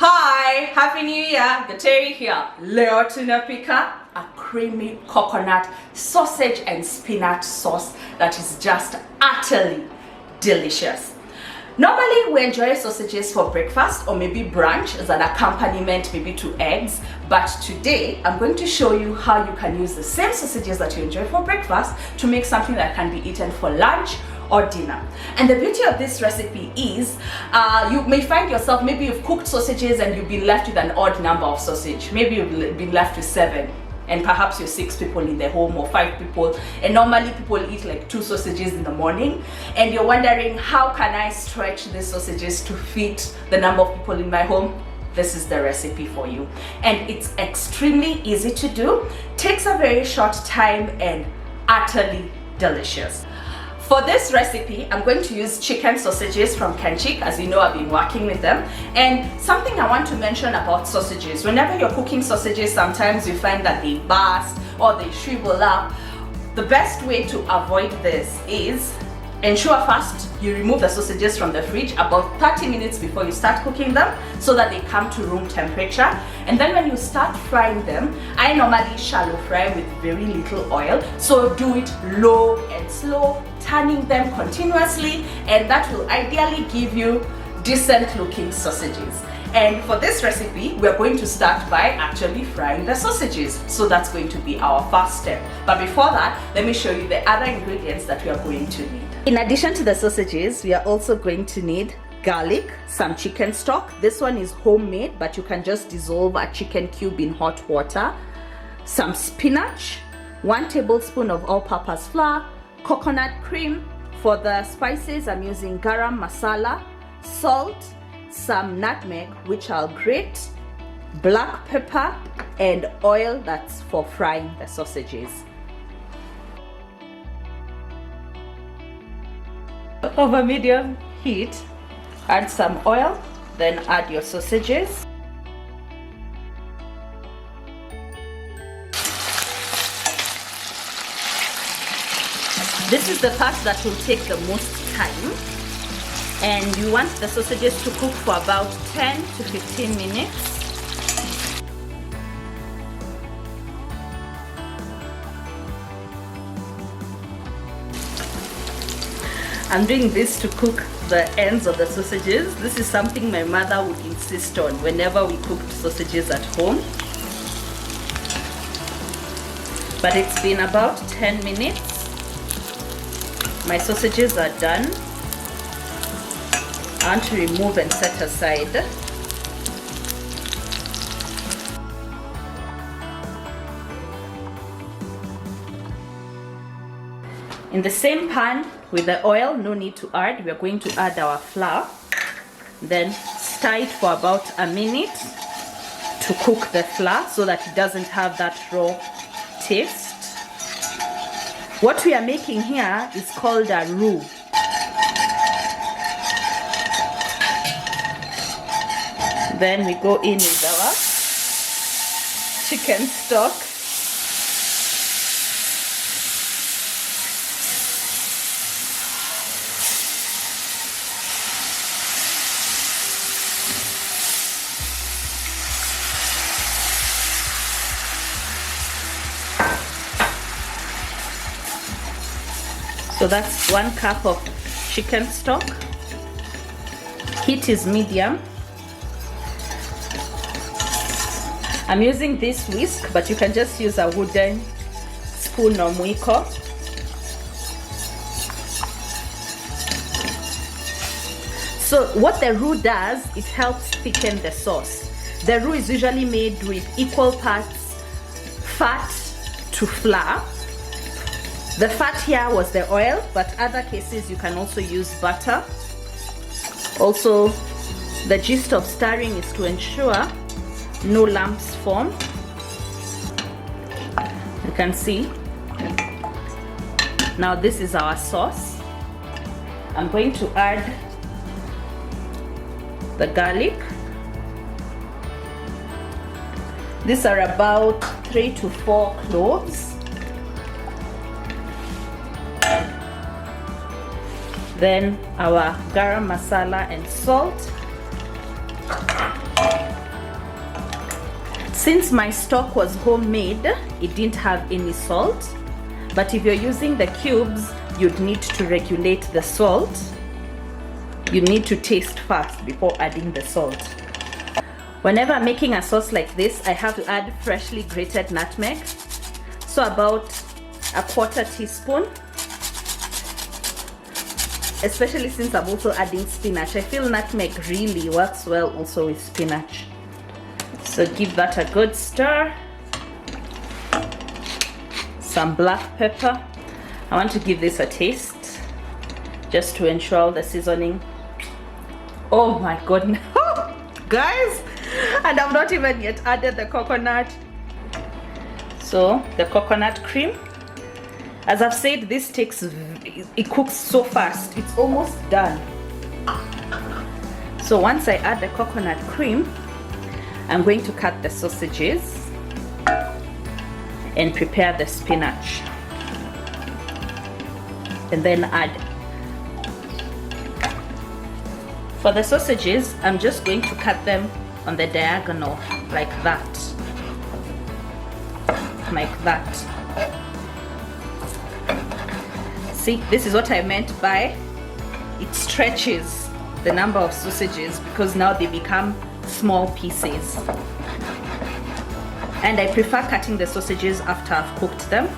Hi, Happy New Year, Kwaheri here. Leo Tunapika, a creamy coconut sausage and spinach sauce that is just utterly delicious. Normally we enjoy sausages for breakfast or maybe brunch as an accompaniment maybe to eggs, but today I'm going to show you how you can use the same sausages that you enjoy for breakfast to make something that can be eaten for lunch or dinner. And the beauty of this recipe is you may find yourself, maybe you've cooked sausages and you've been left with an odd number of sausage. Maybe you've been left with 7 and perhaps you're 6 people in the home or 5 people, and normally people eat like 2 sausages in the morning, and you're wondering, how can I stretch these sausages to fit the number of people in my home? This is the recipe for you, and it's extremely easy to do, takes a very short time, and utterly delicious. For this recipe, I'm going to use chicken sausages from Kenchic. As you know, I've been working with them. And something I want to mention about sausages, whenever you're cooking sausages, sometimes you find that they burst or they shrivel up. The best way to avoid this is ensure first you remove the sausages from the fridge about 30 minutes before you start cooking them so that they come to room temperature. And then when you start frying them, I normally shallow fry with very little oil. So do it low and slow, turning them continuously, and that will ideally give you decent looking sausages. And for this recipe, we're going to start by actually frying the sausages. So that's going to be our first step. But before that, let me show you the other ingredients that we are going to need. In addition to the sausages, we are also going to need garlic, some chicken stock. This one is homemade, but you can just dissolve a chicken cube in hot water. Some spinach, 1 tablespoon of all-purpose flour, coconut cream. For the spices, I'm using garam masala, salt, some nutmeg, which I'll grate, black pepper, and oil that's for frying the sausages. Over medium heat, add some oil, then add your sausages. This is the part that will take the most time, and you want the sausages to cook for about 10 to 15 minutes. I'm doing this to cook the ends of the sausages. This is something my mother would insist on whenever we cooked sausages at home. But it's been about 10 minutes. My sausages are done. I want to remove and set aside. In the same pan with the oil, no need to add, we are going to add our flour. Then stir it for about a minute to cook the flour so that it doesn't have that raw taste. What we are making here is called a roux. Then we go in with our chicken stock. So that's 1 cup of chicken stock. Heat is medium. I'm using this whisk, but you can just use a wooden spoon or mwiko. So what the roux does, it helps thicken the sauce. The roux is usually made with equal parts fat to flour. The fat here was the oil, but other cases you can also use butter. Also, the gist of stirring is to ensure no lumps form. You can see. Now this is our sauce. I'm going to add the garlic. These are about 3 to 4 cloves. Then our garam masala and salt. Since my stock was homemade, it didn't have any salt, but if you're using the cubes, you'd need to regulate the salt. You need to taste first before adding the salt. Whenever I'm making a sauce like this, I have to add freshly grated nutmeg, so about a 1/4 teaspoon. Especially since I'm also adding spinach, I feel nutmeg really works well also with spinach. So give that a good stir. Some black pepper. I want to give this a taste just to ensure the seasoning. Oh my goodness, guys, and I've not even yet added the coconut. So the coconut cream, as I've said, this it cooks so fast, it's almost done. So once I add the coconut cream, I'm going to cut the sausages and prepare the spinach, and then add. For the sausages, I'm just going to cut them on the diagonal like that. Like that. See, this is what I meant by it stretches the number of sausages, because now they become small pieces. And I prefer cutting the sausages after I've cooked them.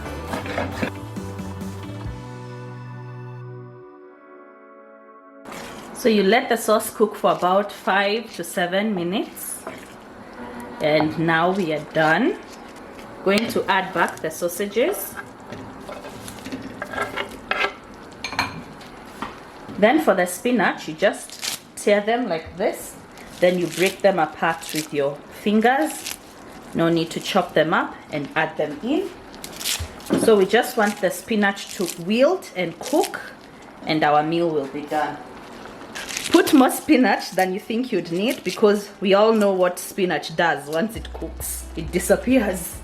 So you let the sauce cook for about 5 to 7 minutes. And now we are done. Going to add back the sausages. Then for the spinach, you just tear them like this. Then you break them apart with your fingers. No need to chop them up and add them in. So we just want the spinach to wilt and cook, and our meal will be done. Put more spinach than you think you'd need, because we all know what spinach does once it cooks. It disappears.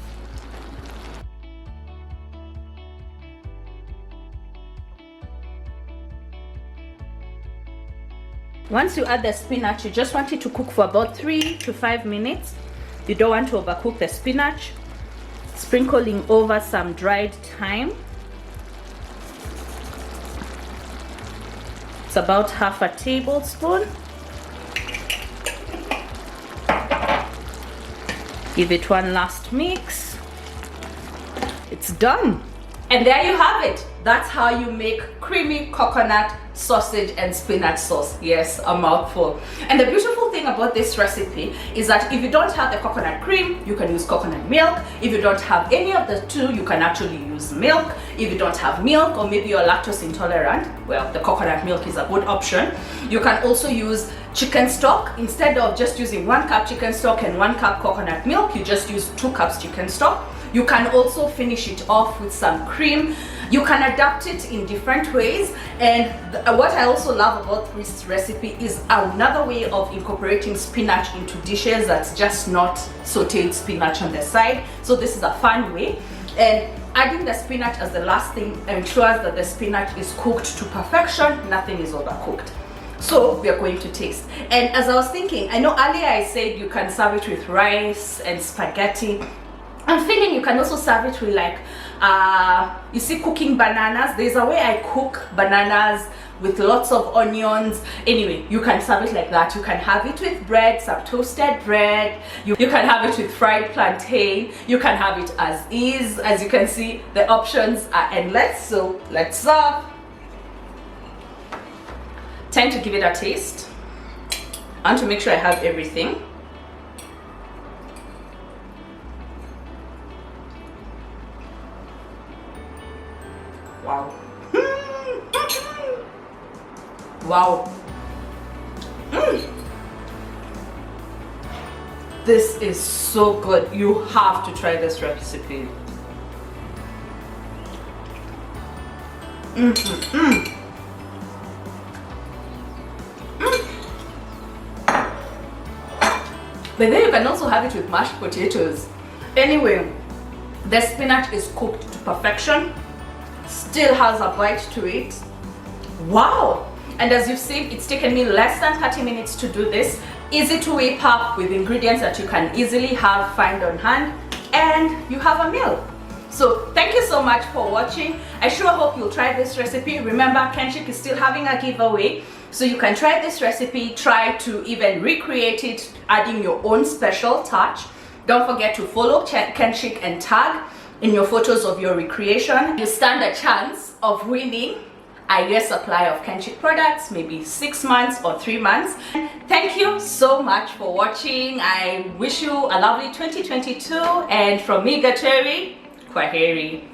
Once you add the spinach, you just want it to cook for about 3 to 5 minutes. You don't want to overcook the spinach. Sprinkling over some dried thyme. It's about half a tablespoon. Give it one last mix. It's done. And there you have it. That's how you make creamy coconut sausage and spinach sauce. Yes, a mouthful. And the beautiful thing about this recipe is that if you don't have the coconut cream, you can use coconut milk. If you don't have any of the two, you can actually use milk. If you don't have milk, or maybe you're lactose intolerant, well, the coconut milk is a good option. You can also use chicken stock. Instead of just using 1 cup chicken stock and 1 cup coconut milk, you just use 2 cups chicken stock. You can also finish it off with some cream. You can adapt it in different ways. And what I also love about this recipe is another way of incorporating spinach into dishes that's just not sauteed spinach on the side. So this is a fun way. And adding the spinach as the last thing ensures that the spinach is cooked to perfection. Nothing is overcooked. So we are going to taste. And as I was thinking, I know earlier I said you can serve it with rice and spaghetti. I'm feeling you can also serve it with, like, you see, cooking bananas. There's a way I cook bananas with lots of onions. Anyway, you can serve it like that. You can have it with bread, some toasted bread. You can have it with fried plantain. You can have it as is. As you can see, the options are endless. So let's serve. Time to give it a taste. I want to make sure I have everything. Wow. Wow. This is so good. You have to try this recipe. But then you can also have it with mashed potatoes. Anyway, the spinach is cooked to perfection. Still has a bite to it. Wow. And as you've seen, it's taken me less than 30 minutes to do this. easy to whip up with ingredients that you can easily find on hand, and you have a meal. So thank you so much for watching. I sure hope you'll try this recipe. Remember, Kenchic is still having a giveaway, so you can try this recipe, try to even recreate it, adding your own special touch. Don't forget to follow Kenchic and tag in your photos of your recreation. You stand a chance of winning a year supply of Kenchic products, maybe 6 months or 3 months. Thank you so much for watching. I wish you a lovely 2022, and from me, Kwaheri.